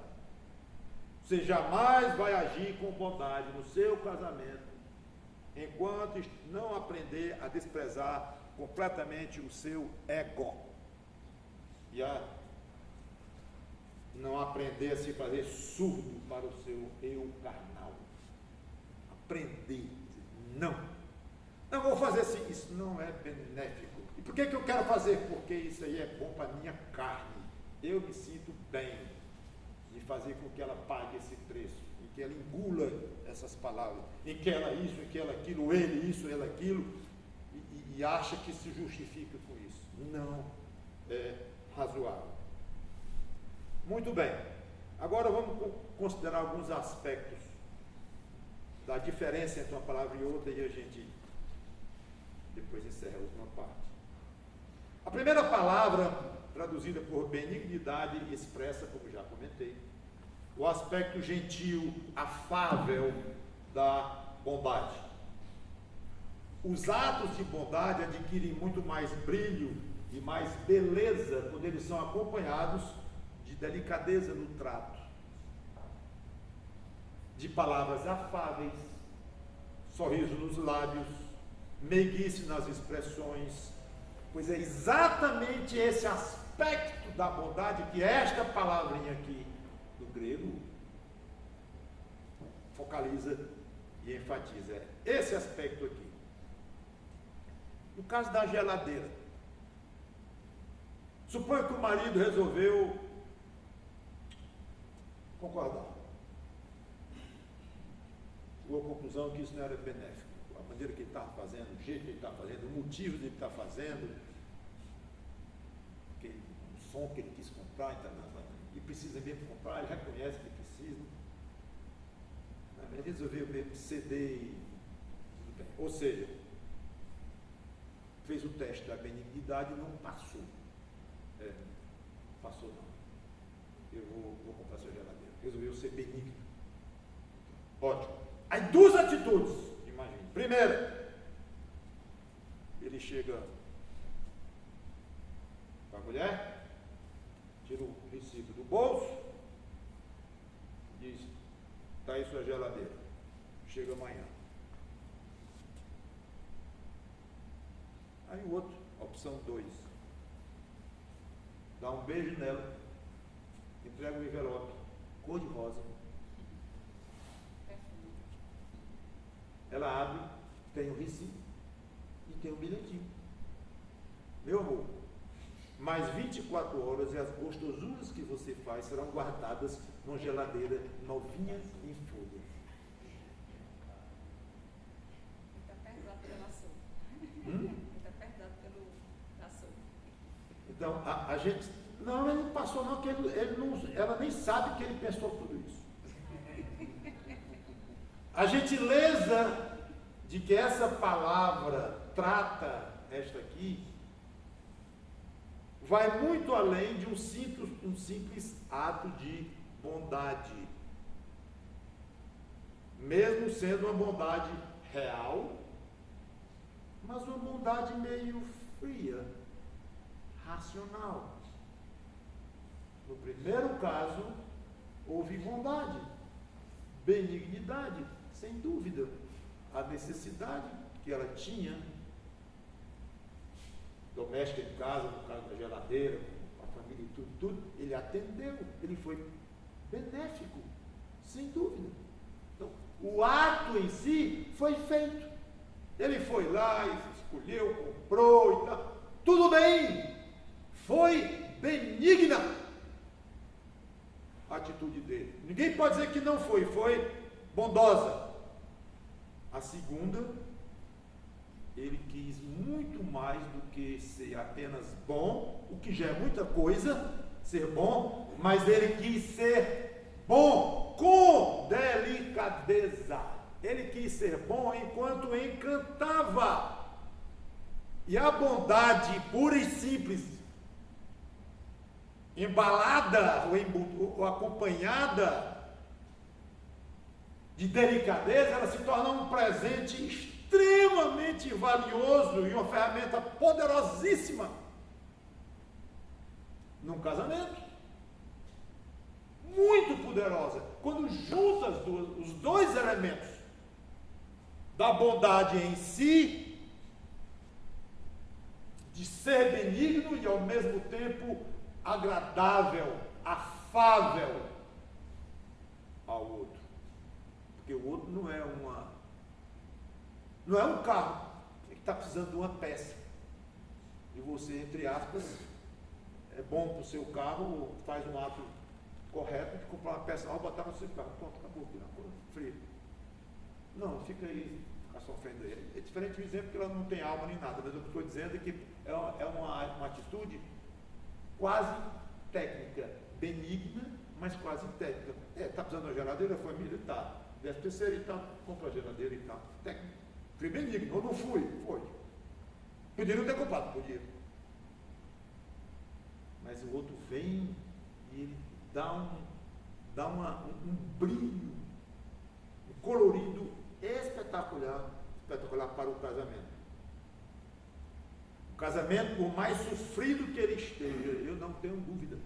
Você jamais vai agir com bondade no seu casamento enquanto não aprender a desprezar completamente o seu ego e a não aprender a se fazer surdo para o seu eu carnal. Aprender. Não vou fazer assim, isso não é benéfico. E por que eu quero fazer? Porque isso aí é bom para a minha carne. Eu me sinto bem de fazer com que ela pague esse preço, e que ela engula essas palavras, e que ela isso, e que ela aquilo, ele isso, ela aquilo, e acha que se justifica com isso. Não é razoável. Muito bem. Agora vamos considerar alguns aspectos da diferença entre uma palavra e outra, e a gente depois encerra a última parte. A primeira palavra, traduzida por benignidade, expressa, como já comentei, o aspecto gentil, afável da bondade. Os atos de bondade adquirem muito mais brilho e mais beleza quando eles são acompanhados de delicadeza no trato, de palavras afáveis, sorriso nos lábios, meiguice nas expressões, pois é exatamente esse aspecto da bondade que esta palavrinha aqui do grego focaliza e enfatiza. É esse aspecto aqui. No caso da geladeira, suponha que o marido resolveu concordar. Chegou à conclusão que isso não era benéfico. A maneira que ele estava fazendo, o jeito que ele estava fazendo, o motivo de ele estar fazendo, o som que ele quis comprar, e precisa mesmo comprar, ele reconhece que precisa. Ele resolveu ceder e tudo bem. Ou seja, fez o teste da benignidade e não passou. Passou não. Eu vou comprar sua geladeira. Resolveu ser benigno. Ótimo. Aí duas atitudes, imagine. Primeira, ele chega para a mulher, tira o recibo do bolso, diz: está aí sua geladeira, chega amanhã. Aí o outro, opção 2, dá um beijo nela, entrega o envelope, cor de rosa. Ela abre, tem o recibo e tem o bilhetinho. Meu amor, mais 24 horas e as gostosuras que você faz serão guardadas numa geladeira novinha em folha. Está perdoado pelo açougue. Está perdoado pelo açougue. Então, a gente... Não, ele não passou não, porque ela nem sabe que ele pensou tudo isso. A gentileza de que essa palavra trata esta aqui vai muito além de um simples ato de bondade. Mesmo sendo uma bondade real, mas uma bondade meio fria, racional. No primeiro caso, houve bondade, benignidade, sem dúvida. A necessidade que ela tinha, doméstica em casa, no caso da geladeira, com a família e tudo, ele atendeu, ele foi benéfico, sem dúvida. Então, o ato em si foi feito. Ele foi lá e escolheu, comprou e tal. Tudo bem, foi benigna a atitude dele. Ninguém pode dizer que não foi bondosa. A segunda, ele quis muito mais do que ser apenas bom, o que já é muita coisa, ser bom, mas ele quis ser bom com delicadeza. Ele quis ser bom enquanto encantava. E a bondade pura e simples, embalada ou acompanhada de delicadeza, ela se torna um presente extremamente valioso e uma ferramenta poderosíssima num casamento. Muito poderosa. Quando junta os dois elementos da bondade em si, de ser benigno e ao mesmo tempo agradável, afável ao outro. Porque o outro não é um carro, ele está precisando de uma peça. E você, entre aspas, é bom para o seu carro, faz um ato correto de comprar uma peça nova, botar no seu carro. Pronto, acabou aqui, frio. Não, fica aí, ficar sofrendo ele. É diferente do exemplo que ela não tem alma nem nada, mas o que eu estou dizendo é que é uma atitude quase técnica, benigna, mas quase técnica. Está precisando de uma geladeira, a família está. 13º e tal, compra a geladeira e tal. Técnico. Fui benigno, eu não fui, foi. Podia não ter comprado, podia. Mas o outro vem e ele dá um brilho, um colorido espetacular para o casamento. casamento, por mais sofrido que ele esteja, eu não tenho dúvida,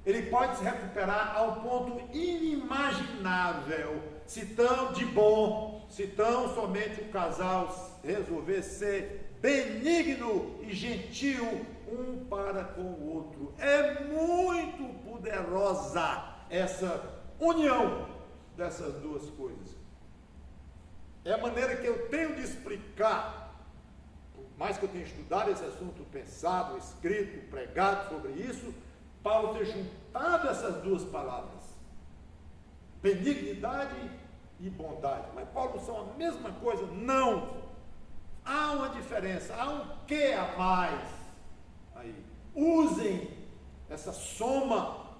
ele pode se recuperar ao ponto inimaginável, se tão de bom, se tão somente o casal resolver ser benigno e gentil um para com o outro. É muito poderosa essa união dessas duas coisas. É a maneira que eu tenho de explicar, por mais que eu tenha estudado esse assunto, pensado, escrito, pregado sobre isso, Paulo ter juntado essas duas palavras, benignidade e bondade. Mas Paulo são a mesma coisa? Não! Há uma diferença, há um que a mais aí. Usem essa soma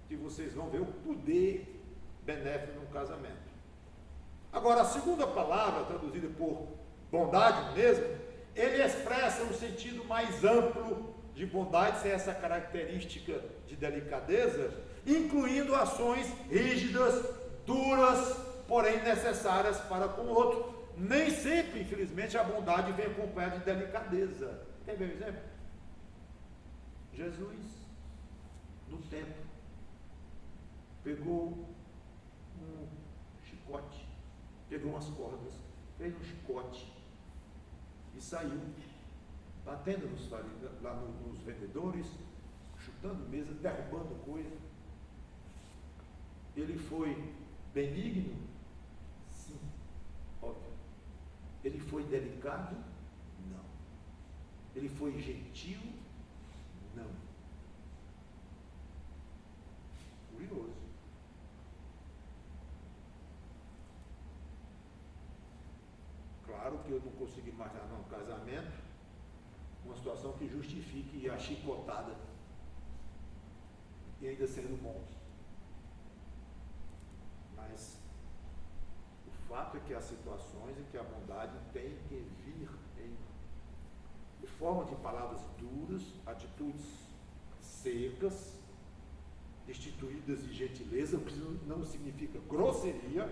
que vocês vão ver o poder benéfico no casamento. Agora, a segunda palavra, traduzida por bondade mesmo, ele expressa um sentido mais amplo de bondade, sem essa característica de delicadeza, incluindo ações rígidas, duras, porém necessárias para com o outro. Nem sempre, infelizmente, a bondade vem acompanhada de delicadeza. Quer ver um exemplo? Jesus, no templo, pegou um chicote, pegou umas cordas, fez um chicote e saiu batendo lá nos vendedores, chutando mesa, derrubando coisa. Ele foi benigno? Sim, óbvio. Ele foi delicado? Não. Ele foi gentil? Não. Curioso. Claro que eu não consigo imaginar num casamento uma situação que justifique a chicotada e ainda sendo bom. Mas o fato é que há situações em que a bondade tem que vir em forma de palavras duras, atitudes secas, destituídas de gentileza, o que não significa grosseria,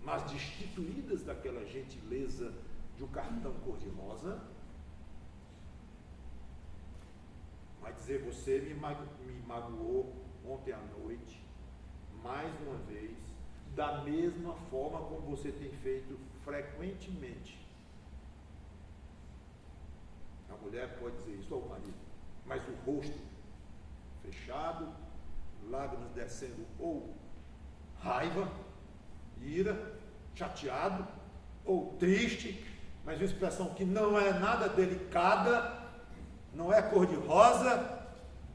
mas destituídas daquela gentileza de um cartão cor-de-rosa. Vai dizer, você me magoou ontem à noite, mais uma vez, da mesma forma como você tem feito frequentemente. A mulher pode dizer isso ao marido, mas o rosto fechado, lágrimas descendo, ou raiva, ira, chateado, ou triste, mas uma expressão que não é nada delicada, não é cor-de-rosa,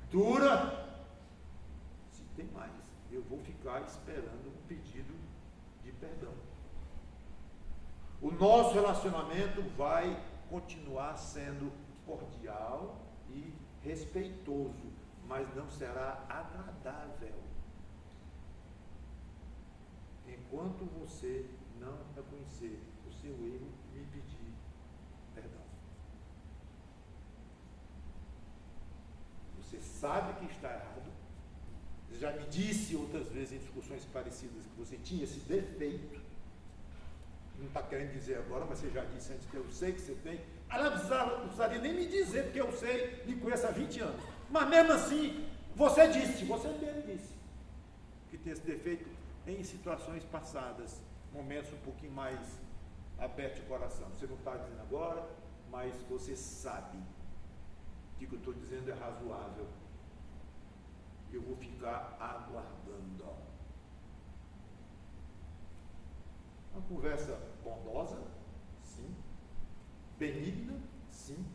dura. Se tem mais, eu vou ficar esperando um pedido de perdão. O nosso relacionamento vai continuar sendo cordial e respeitoso, mas não será agradável enquanto você não reconhecer o seu erro e me pedir perdão. Você sabe que está errado. Você já me disse outras vezes em discussões parecidas que você tinha esse defeito. Não está querendo dizer agora, mas você já disse antes que eu sei que você tem. Ela não precisaria nem me dizer, porque eu sei, me conheço há 20 anos. Mas mesmo assim, você mesmo disse, que tem esse defeito em situações passadas, momentos um pouquinho mais abertos de coração. Você não está dizendo agora, mas você sabe que o que eu estou dizendo é razoável. Eu vou ficar aguardando. Uma conversa bondosa, sim. Benigna, sim.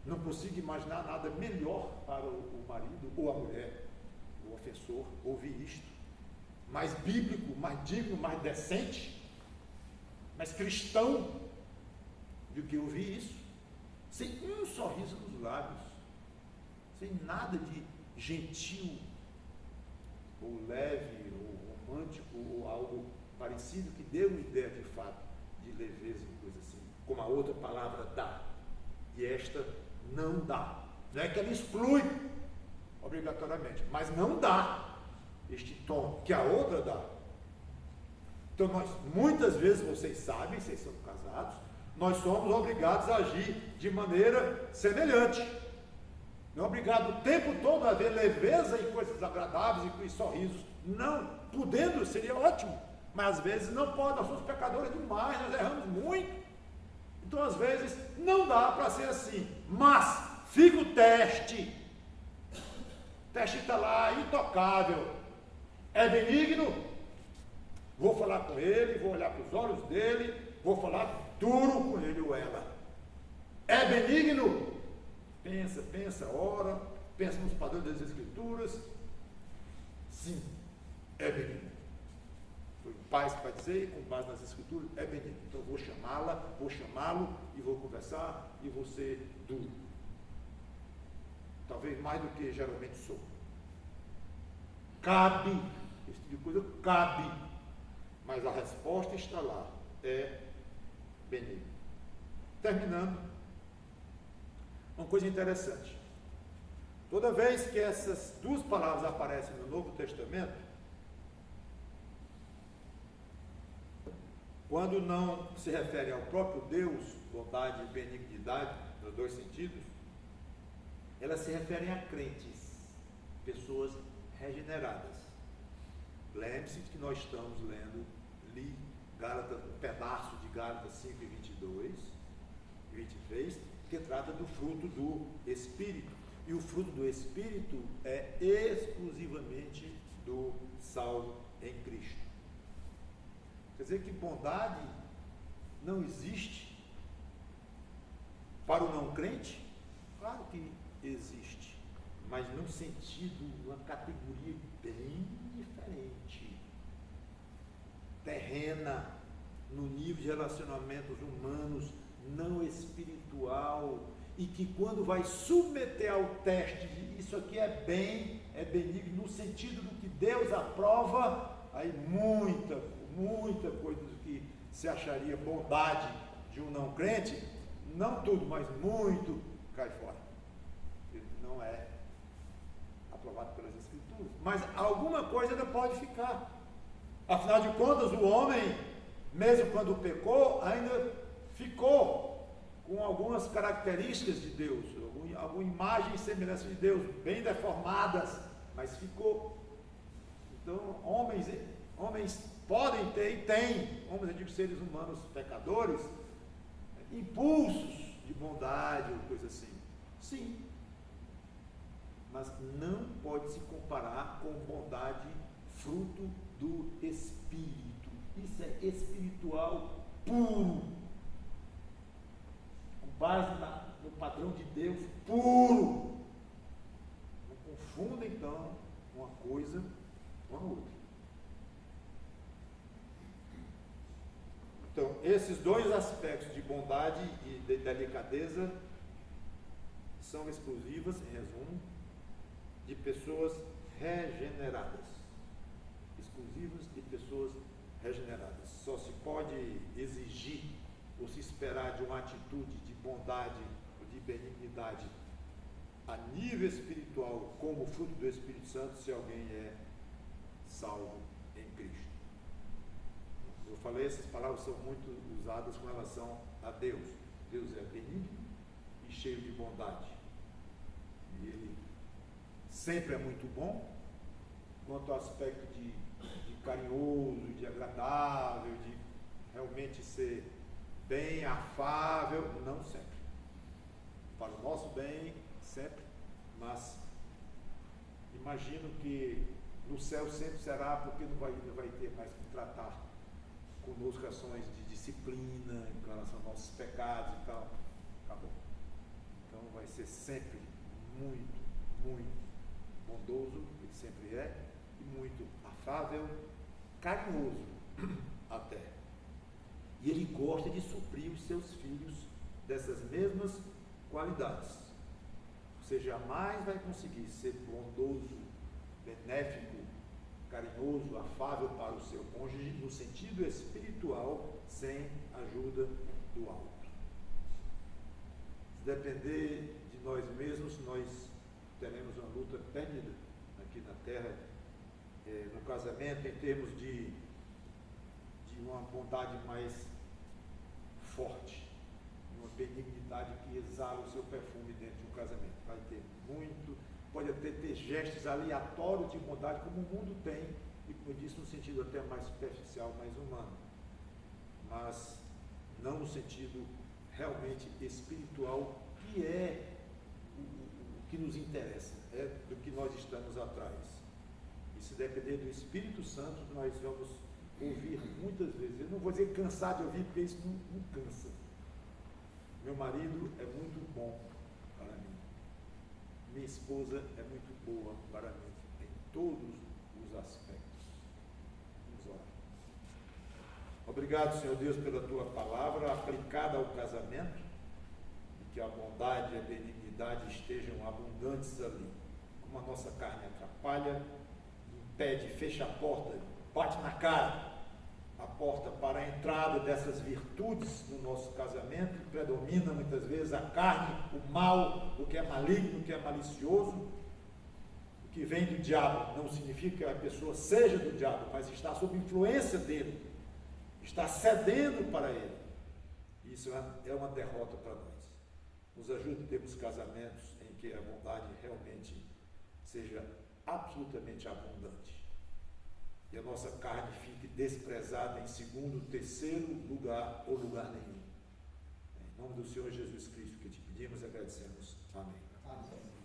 Não consigo imaginar nada melhor para o marido ou a mulher, o ofensor, ouvir isto. Mais bíblico, mais digno, mais decente, mais cristão do que ouvir isso. Sem um sorriso nos lábios, sem nada de gentil, ou leve, ou romântico, ou algo parecido que dê uma ideia de fato de leveza e coisa assim, como a outra palavra dá, e esta não dá. Não é que ela exclui obrigatoriamente, mas não dá este tom que a outra dá. Então muitas vezes vocês sabem, vocês são casados, nós somos obrigados a agir de maneira semelhante. Não é obrigado o tempo todo a haver leveza e coisas agradáveis e sorrisos. Não, podendo, seria ótimo. Mas às vezes não pode, nós somos pecadores demais, nós erramos muito. Então às vezes não dá para ser assim. Mas fica o teste. O teste está lá, intocável. É benigno? Vou falar com ele, vou olhar para os olhos dele, vou falar duro com ele ou ela. É benigno? Pensa, ora, pensa nos padrões das Escrituras. Sim, é benigno. Foi o pai que vai dizer, com base nas Escrituras, é benigno. Então vou chamá-lo e vou conversar e vou ser duro. Talvez mais do que geralmente sou. Cabe, esse tipo de coisa cabe, mas a resposta está lá, é benigno. Terminando, uma coisa interessante. Toda vez que essas duas palavras aparecem no Novo Testamento, quando não se refere ao próprio Deus, bondade e benignidade, nos dois sentidos, elas se referem a crentes, pessoas regeneradas. Lembre-se que nós estamos lendo, Gálatas, um pedaço de Gálatas 5 e 22 e 23, que trata do fruto do Espírito. E o fruto do Espírito é exclusivamente do salvo em Cristo. Quer dizer que bondade não existe para o não crente? Claro que existe, mas num sentido, uma categoria bem diferente, terrena, no nível de relacionamentos humanos, não espiritual, e que quando vai submeter ao teste de isso aqui é benigno, no sentido do que Deus aprova, aí muita coisa do que se acharia bondade de um não crente, não tudo, mas muito, cai fora. Ele não é aprovado pelas Escrituras, mas alguma coisa ainda pode ficar. Afinal de contas, o homem, mesmo quando pecou, ainda ficou com algumas características de Deus, alguma imagem e semelhança de Deus, bem deformadas, mas ficou. Então, homens podem ter, e têm, homens, eu digo seres humanos pecadores, impulsos de bondade ou coisa assim. Sim. Mas não pode se comparar com bondade fruto do Espírito. Isso é espiritual puro. Com base no padrão de Deus puro. Não confunda então uma coisa com a outra. Então, esses dois aspectos de bondade e de delicadeza são exclusivas, em resumo, de pessoas regeneradas. Exclusivas de pessoas regeneradas. Só se pode exigir ou se esperar de uma atitude de bondade ou de benignidade a nível espiritual, como fruto do Espírito Santo, se alguém é salvo em Cristo. Eu falei, essas palavras são muito usadas com relação a Deus. Deus é benigno e cheio de bondade. E Ele sempre é muito bom. Quanto ao aspecto de carinhoso, de agradável, de realmente ser bem afável, não sempre. Para o nosso bem, sempre, mas imagino que no céu sempre será, porque não vai ter mais que tratar conosco ações de disciplina em relação aos nossos pecados e tal. Acabou. Então vai ser sempre muito, muito bondoso, ele sempre é, e muito afável, carinhoso até. E ele gosta de suprir os seus filhos dessas mesmas qualidades. Você jamais vai conseguir ser bondoso, benéfico, carinhoso, afável para o seu cônjuge no sentido espiritual sem ajuda do alto. Se depender de nós mesmos, nós teremos uma luta perdida aqui na terra, no casamento, em termos de uma bondade mais forte. uma benignidade que exala o seu perfume dentro de um casamento. Vai ter muito, pode até ter gestos aleatórios de bondade, como o mundo tem, e como eu disse, no sentido até mais superficial, mais humano, mas não no sentido realmente espiritual, que é o que nos interessa, é do que nós estamos atrás. E se depender do Espírito Santo, nós vamos ouvir muitas vezes. Eu não vou dizer cansar de ouvir, porque isso não cansa. Meu marido é muito bom para mim. Minha esposa é muito boa para mim, em todos os aspectos. Vamos orar. Obrigado, Senhor Deus, pela tua palavra aplicada ao casamento, e que a bondade e a benignidade estejam abundantes ali. Como a nossa carne atrapalha, impede, fecha a porta, bate na cara a porta para a entrada dessas virtudes no nosso casamento, e predomina muitas vezes a carne, o mal, o que é maligno, o que é malicioso, o que vem do diabo. Não significa que a pessoa seja do diabo, mas está sob influência dele, está cedendo para ele. Isso é uma derrota para nós. Nos ajude a termos casamentos em que a bondade realmente seja absolutamente abundante, e a nossa carne fique desprezada em segundo, terceiro lugar ou lugar nenhum. Em nome do Senhor Jesus Cristo que te pedimos e agradecemos. Amém. Amém.